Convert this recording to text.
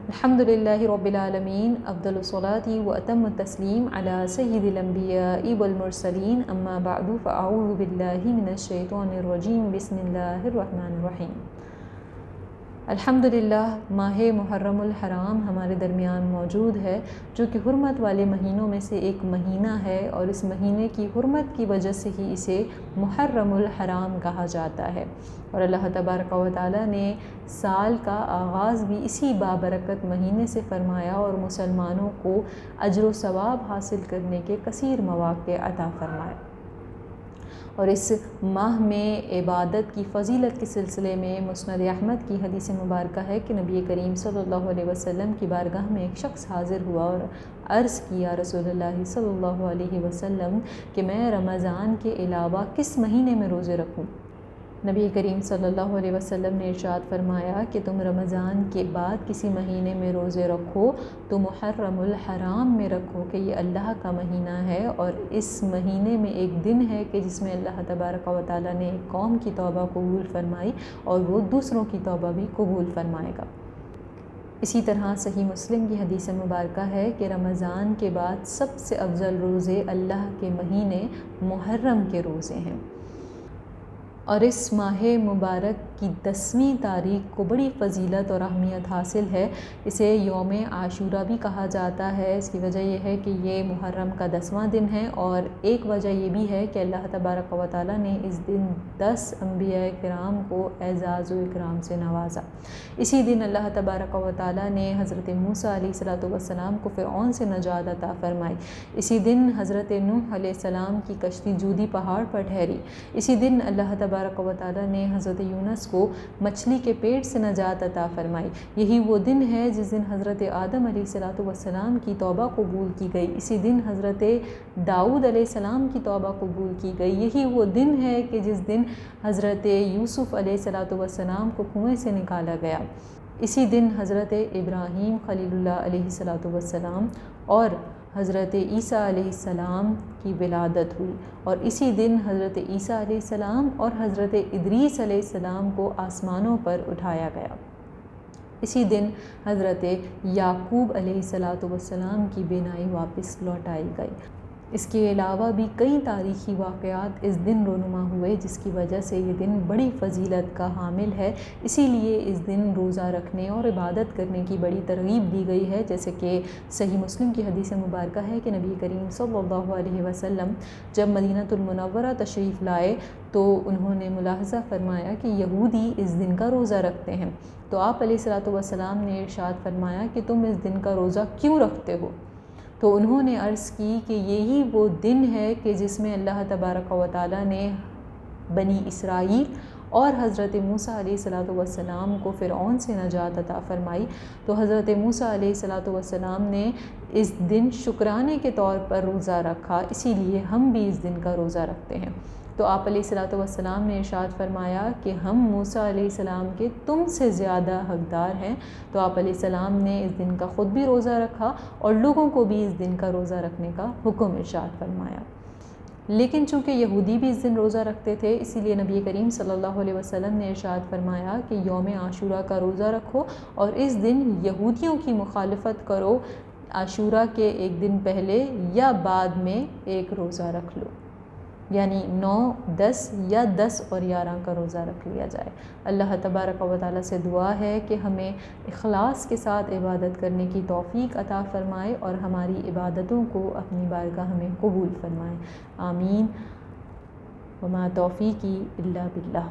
الحمدللہ رب العالمین، افضل الصلاۃ و اتم التسلیم علی سید الانبیاء والمرسلین، اما بعد فاعوذ باللہ من الشیطان الرجیم، بسم اللہ الرحمن الرحیم۔ الحمدللہ ماہ محرم الحرام ہمارے درمیان موجود ہے، جو کہ حرمت والے مہینوں میں سے ایک مہینہ ہے، اور اس مہینے کی حرمت کی وجہ سے ہی اسے محرم الحرام کہا جاتا ہے۔ اور اللہ تبارک و تعالیٰ نے سال کا آغاز بھی اسی بابرکت مہینے سے فرمایا، اور مسلمانوں کو اجر و ثواب حاصل کرنے کے کثیر مواقع عطا فرمائے۔ اور اس ماہ میں عبادت کی فضیلت کے سلسلے میں مسند احمد کی حدیث مبارکہ ہے کہ نبی کریم صلی اللہ علیہ وسلم کی بارگاہ میں ایک شخص حاضر ہوا اور عرض کیا رسول اللہ صلی اللہ علیہ وسلم کہ میں رمضان کے علاوہ کس مہینے میں روزے رکھوں؟ نبی کریم صلی اللہ علیہ وسلم نے ارشاد فرمایا کہ تم رمضان کے بعد کسی مہینے میں روزے رکھو تو محرم الحرام میں رکھو، کہ یہ اللہ کا مہینہ ہے، اور اس مہینے میں ایک دن ہے کہ جس میں اللہ تبارک و تعالیٰ نے ایک قوم کی توبہ قبول فرمائی اور وہ دوسروں کی توبہ بھی قبول فرمائے گا۔ اسی طرح صحیح مسلم کی حدیث مبارکہ ہے کہ رمضان کے بعد سب سے افضل روزے اللہ کے مہینے محرم کے روزے ہیں، اور اس ماہ مبارک کی 10ویں تاریخ کو بڑی فضیلت اور اہمیت حاصل ہے۔ اسے یوم عاشورہ بھی کہا جاتا ہے۔ اس کی وجہ یہ ہے کہ یہ محرم کا 10واں دن ہے، اور ایک وجہ یہ بھی ہے کہ اللہ تبارک و تعالیٰ نے اس دن 10 انبیاء کرام کو اعزاز و اکرام سے نوازا۔ اسی دن اللہ تبارک و تعالیٰ نے حضرت موسیٰ علیہ السلام کو فرعون سے نجات عطا فرمائی۔ اسی دن حضرت نوح علیہ السلام کی کشتی جودی پہاڑ پر ٹھہری۔ اسی دن اللہ تبارک و تعالیٰ نے حضرت یونس کو مچھلی کے پیٹ سے نجات عطا فرمائی۔ یہی وہ دن ہے جس دن حضرت آدم علیہ السلام کی توبہ قبول کی گئی۔ اسی دن حضرت داؤد علیہ السلام کی توبہ قبول کی گئی۔ یہی وہ دن ہے کہ جس دن حضرت یوسف علیہ السلام کو کنویں سے نکالا گیا۔ اسی دن حضرت ابراہیم خلیل اللہ علیہ السلام اور حضرت عیسیٰ علیہ السلام کی ولادت ہوئی، اور اسی دن حضرت عیسیٰ علیہ السلام اور حضرت ادریس علیہ السلام کو آسمانوں پر اٹھایا گیا۔ اسی دن حضرت یعقوب علیہ السلام کی بینائی واپس لوٹائی گئی۔ اس کے علاوہ بھی کئی تاریخی واقعات اس دن رونما ہوئے، جس کی وجہ سے یہ دن بڑی فضیلت کا حامل ہے۔ اسی لیے اس دن روزہ رکھنے اور عبادت کرنے کی بڑی ترغیب دی گئی ہے، جیسے کہ صحیح مسلم کی حدیث مبارکہ ہے کہ نبی کریم صلی اللہ علیہ وسلم جب مدینہ المنورہ تشریف لائے تو انہوں نے ملاحظہ فرمایا کہ یہودی اس دن کا روزہ رکھتے ہیں، تو آپ علیہ السلام نے ارشاد فرمایا کہ تم اس دن کا روزہ کیوں رکھتے ہو؟ تو انہوں نے عرض کی کہ یہی وہ دن ہے کہ جس میں اللہ تبارک و تعالیٰ نے بنی اسرائیل اور حضرت موسیٰ علیہ السلام کو فرعون سے نجات عطا فرمائی۔ تو حضرت موسیٰ علیہ السلام نے اس دن شکرانے کے طور پر روزہ رکھا، اسی لیے ہم بھی اس دن کا روزہ رکھتے ہیں۔ تو آپ علیہ السلام نے ارشاد فرمایا کہ ہم موسیٰ علیہ السلام کے تم سے زیادہ حقدار ہیں۔ تو آپ علیہ السلام نے اس دن کا خود بھی روزہ رکھا اور لوگوں کو بھی اس دن کا روزہ رکھنے کا حکم ارشاد فرمایا۔ لیکن چونکہ یہودی بھی اس دن روزہ رکھتے تھے، اسی لیے نبی کریم صلی اللہ علیہ وسلم نے ارشاد فرمایا کہ یوم عاشورہ کا روزہ رکھو، اور اس دن یہودیوں کی مخالفت کرو، عاشورہ کے ایک دن پہلے یا بعد میں ایک روزہ رکھ لو، یعنی 9، 10 یا 10 اور 11 کا روزہ رکھ لیا جائے۔ اللہ تبارک و تعالیٰ سے دعا ہے کہ ہمیں اخلاص کے ساتھ عبادت کرنے کی توفیق عطا فرمائے، اور ہماری عبادتوں کو اپنی بارگاہ میں قبول فرمائے۔ آمین۔ وما توفیقی الا باللہ۔